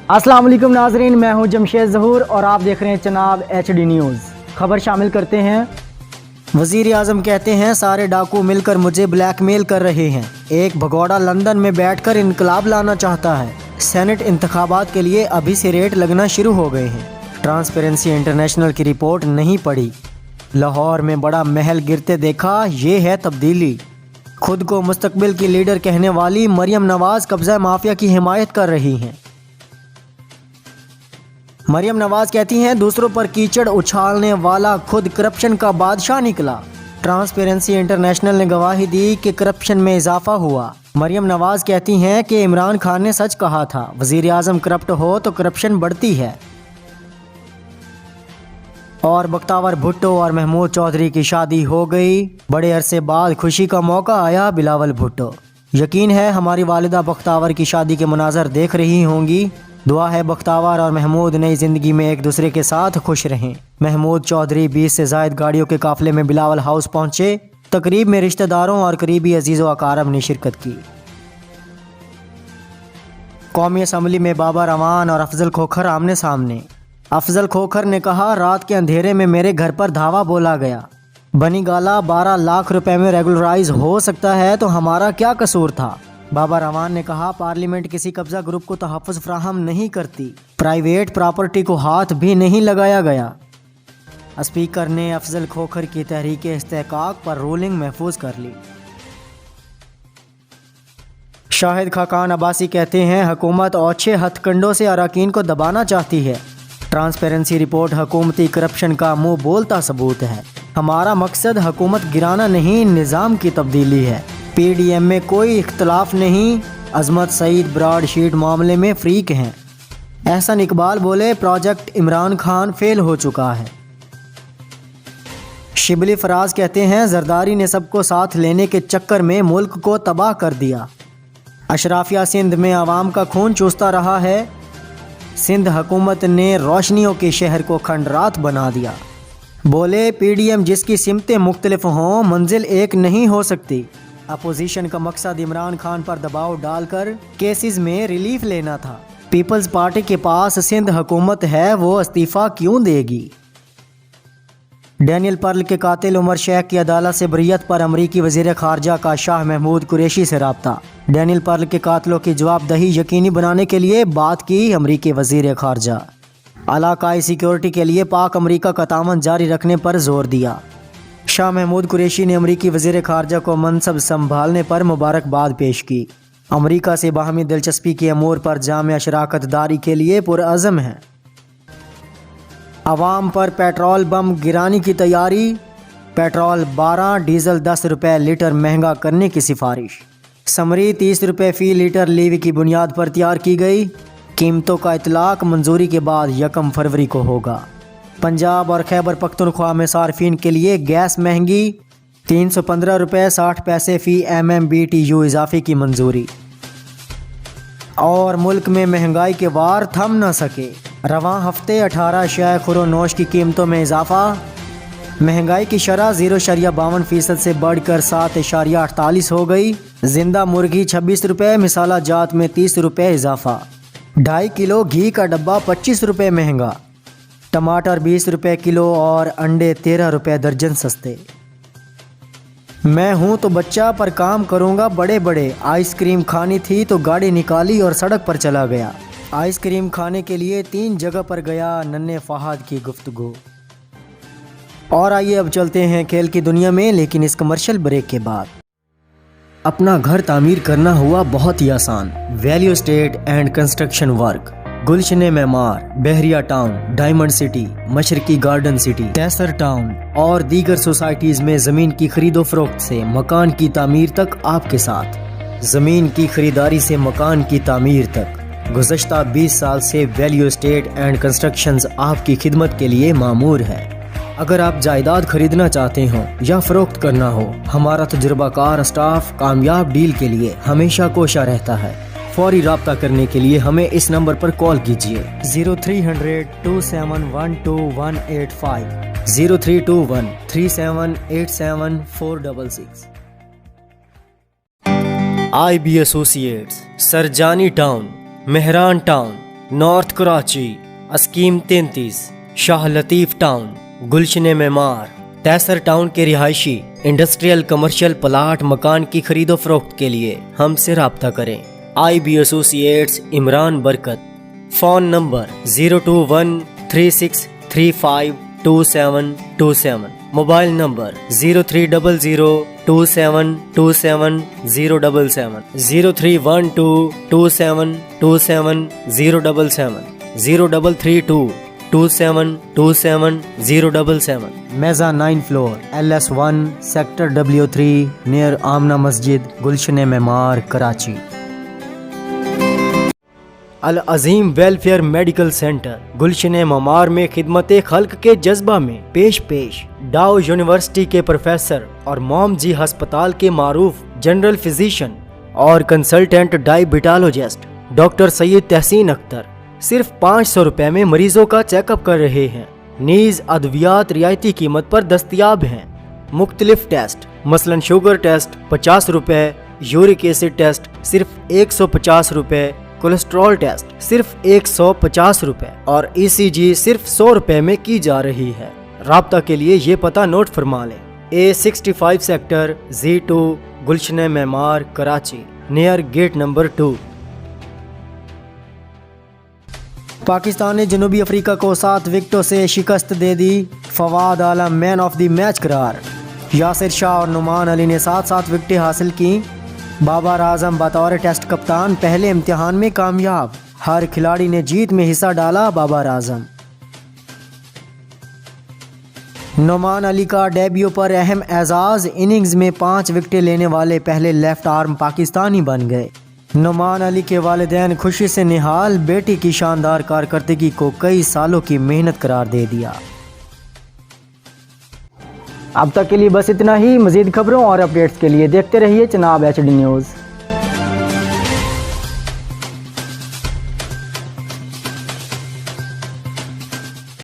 अस्सलाम वालेकुम नाजरीन, मैं हूं जमशेद ज़हूर और आप देख रहे हैं चनाब HD न्यूज़। खबर शामिल करते हैं। वज़ीर आज़म कहते हैं सारे डाकू मिलकर मुझे ब्लैकमेल कर रहे हैं। एक भगोड़ा लंदन में बैठकर इनकलाब लाना चाहता है। सेनेट इंतखाबात के लिए अभी से रेट लगना शुरू हो गए हैं। ट्रांसपेरेंसी इंटरनेशनल की रिपोर्ट नहीं पढ़ी। लाहौर में बड़ा महल गिरते देखा, ये है तब्दीली। खुद को मुस्तकबिल की लीडर कहने वाली मरियम नवाज कब्ज़ा माफिया की हिमायत कर रही हैं। मरियम नवाज कहती हैं दूसरों पर कीचड़ उछालने वाला खुद करप्शन का बादशाह निकला। ट्रांसपेरेंसी इंटरनेशनल ने गवाही दी कि करप्शन में इजाफा हुआ। मरियम नवाज कहती हैं कि इमरान खान ने सच कहा था, वज़ीर आज़म करप्ट हो तो करप्शन बढ़ती है। और बख्तावर भुट्टो और महमूद चौधरी की शादी हो गई। बड़े अरसे बाद खुशी का मौका आया बिलावल भुट्टो। यकीन है हमारी वालिदा बख्तावर की शादी के मनाजर देख रही होंगी। दुआ है बख्तावर और महमूद नई ज़िंदगी में एक दूसरे के साथ खुश रहें। महमूद चौधरी 20 से ज़ायद गाड़ियों के काफ़िले में बिलावल हाउस पहुंचे। तकरीब में रिश्तेदारों और करीबी अजीज़ों अकारब ने शिरकत की। कौमी असम्बली में बाबर अवान और अफजल खोखर आमने सामने। अफजल खोखर ने कहा रात के अंधेरे में मेरे घर पर धावा बोला गया। बनी गाला 12 लाख रुपए में रेगुलराइज हो सकता है तो हमारा क्या कसूर था। बाबर अवान ने कहा पार्लियामेंट किसी कब्जा ग्रुप को तहफ़्फ़ुज़ फ्राहम नहीं करती। प्राइवेट प्रॉपर्टी को हाथ भी नहीं लगाया गया। स्पीकर ने अफजल खोखर की तहरीक इस्तेहकाक पर रूलिंग महफूज कर ली। शाहिद खाकान अब्बासी कहते हैं हुकूमत ओछे हथकंडों से अरकान को दबाना चाहती है। ट्रांसपेरेंसी रिपोर्ट हुकूमती करप्शन का मुंह बोलता सबूत है। हमारा मकसद हुकूमत गिराना नहीं, निज़ाम की तब्दीली है। PDM में कोई इख्तलाफ नहीं। अजमत सईद ब्रॉडशीट मामले में फ्रीक हैं। एहसन इकबाल बोले प्रोजेक्ट इमरान खान फेल हो चुका है। शिबली फराज कहते हैं जरदारी ने सबको साथ लेने के चक्कर में मुल्क को तबाह कर दिया। अशराफिया सिंध में आवाम का खून चूसता रहा है। सिंध हुकूमत ने रोशनियों के शहर को खंडरात बना दिया। बोले PDM जिसकी सिमतें मुख्तलिफ हों मंजिल एक नहीं हो सकती। अपोजिशन का मकसद इमरान खान पर दबाव डालकर केसेस में रिलीफ लेना था। पीपल्स पार्टी के पास सिंध हुकूमत है, वो इस्तीफा क्यों देगी। डैनियल पर्ल के कातिल उमर शेख की अदालत से बरीयत पर अमरीकी वजीर खारजा का शाह महमूद कुरैशी से राब्ता। डैनियल पर्ल के कातिलों की जवाबदही यकीनी बनाने के लिए बात की अमरीकी वजीर खारजा। इलाकाई सिक्योरिटी के लिए पाक अमरीका का तावन जारी रखने पर जोर दिया। शाह महमूद कुरैशी ने अमरीकी वज़ीर ख़ारजा को मनसब संभालने पर मुबारकबाद पेश की। अमरीका से बाहमी दिलचस्पी के अमूर पर जामे शराकत दारी के लिए पुरअज़म है। अवाम पर पेट्रोल बम गिराने की तैयारी। पेट्रोल 12, डीजल 10 रुपये लीटर महंगा करने की सिफारिश। समरी 30 रुपये फ़ी लीटर लीवी की बुनियाद पर तैयार की गई। कीमतों का इतलाक मंजूरी के बाद 1 फरवरी को होगा। पंजाब और खैबर पख्तूनख्वा में सार्फिन के लिए गैस महंगी। 315 रुपये 60 पैसे फ़ी MMBTU इजाफे की मंजूरी। और मुल्क में महंगाई के वार थम न सके। रवां हफ्ते 18 शय खुरोनोश की कीमतों में इजाफा। महंगाई की शरह 0.52% से बढ़कर 7.48 हो गई। जिंदा मुर्गी 26 रुपये, मिसाला जात में 30 रुपये इजाफा। 2.5 किलो घी का डब्बा 25 रुपये महंगा। टमाटर 20 रुपये किलो और अंडे 13 रुपये दर्जन सस्ते। मैं हूँ तो बच्चा पर काम करूँगा बड़े बड़े। आइसक्रीम खानी थी तो गाड़ी निकाली और सड़क पर चला गया। आइसक्रीम खाने के लिए 3 जगह पर गया, नन्हे फहाद की गुफ्तगू। और आइए अब चलते हैं खेल की दुनिया में, लेकिन इस कमर्शियल ब्रेक के बाद। अपना घर तामीर करना हुआ बहुत ही आसान। Value estate and construction work, Gulshan Memar, Bahria Town, Diamond City, Mashriqi Garden City, Qaiser Town और दीगर सोसाइटीज में जमीन की खरीदो फरोख्त से मकान की तामीर तक आपके साथ। जमीन की खरीदारी से मकान की तामीर तक गुज़श्ता 20 साल से वैल्यू एस्टेट एंड कंस्ट्रक्शंस आपकी खिदमत के लिए मामूर है। अगर आप जायदाद खरीदना चाहते हो या फरोख्त करना हो, हमारा तजुर्बाकार स्टाफ कामयाब डील के लिए हमेशा कोशा रहता है। फौरी राब्ता करने के लिए हमें इस नंबर पर कॉल कीजिए 0300 2712185 0321 3787 466। IB associates, Sarjani town, Mehran town, north Karachi scheme 33 شاہ لطیف ٹاؤن گلشن معمار تیسر ٹاؤن کے رہائشی انڈسٹریل کمرشل پلاٹ مکان کی خرید و فروخت کے لیے ہم سے رابطہ کریں۔ آئی be associates Imran Barkat, phone number 02136352727، mobile number 030027277077، 031227277077، 033227277077۔ میزا 9 floor LS1 sector W3 near Amna مسجد گلشن معمار کراچی۔ العظیم ویلفیئر میڈیکل سینٹر گلشن معمار میں خدمت خلق کے جذبہ میں پیش ڈاؤ یونیورسٹی کے پروفیسر اور موم جی ہسپتال کے معروف جنرل فزیشین اور کنسلٹنٹ ڈائبیٹالوجسٹ ڈاکٹر سید تحسین اختر صرف 500 روپے میں مریضوں کا چیک اپ کر رہے ہیں۔ نیز ادویات رعایتی قیمت پر دستیاب ہیں۔ مختلف ٹیسٹ مثلا شوگر ٹیسٹ 50 روپے، یورک ایسڈ ٹیسٹ صرف 150 روپے، کولیسٹرول ٹیسٹ صرف 150 روپے اور ECG صرف 100 روپے میں کی جا رہی ہے۔ رابطہ کے لیے یہ پتہ نوٹ فرما لیں: A65 sector Z2 Gulshan Maymar Karachi near gate number 2۔ Pakistan نے جنوبی افریقہ کو 7 وکٹوں سے شکست دے دی، Fawad Alam man of the match قرار۔ یاسر شاہ اور نعمان علی نے 7 وکٹیں حاصل کی۔ بابر اعظم بطور ٹیسٹ کپتان پہلے امتحان میں کامیاب، ہر کھلاڑی نے جیت میں حصہ ڈالا۔ بابر اعظم نعمان علی کا ڈیبیو پر اہم اعزاز، اننگز میں 5 وکٹیں لینے والے پہلے لیفٹ آرم پاکستانی بن گئے۔ نعمان علی کے والدین خوشی سے نہال، بیٹی کی شاندار کارکردگی کو کئی سالوں کی محنت قرار دے دیا۔ اب تک کے لیے بس اتنا ہی۔ مزید خبروں اور اپڈیٹس کے لیے دیکھتے رہیے چناب HD نیوز۔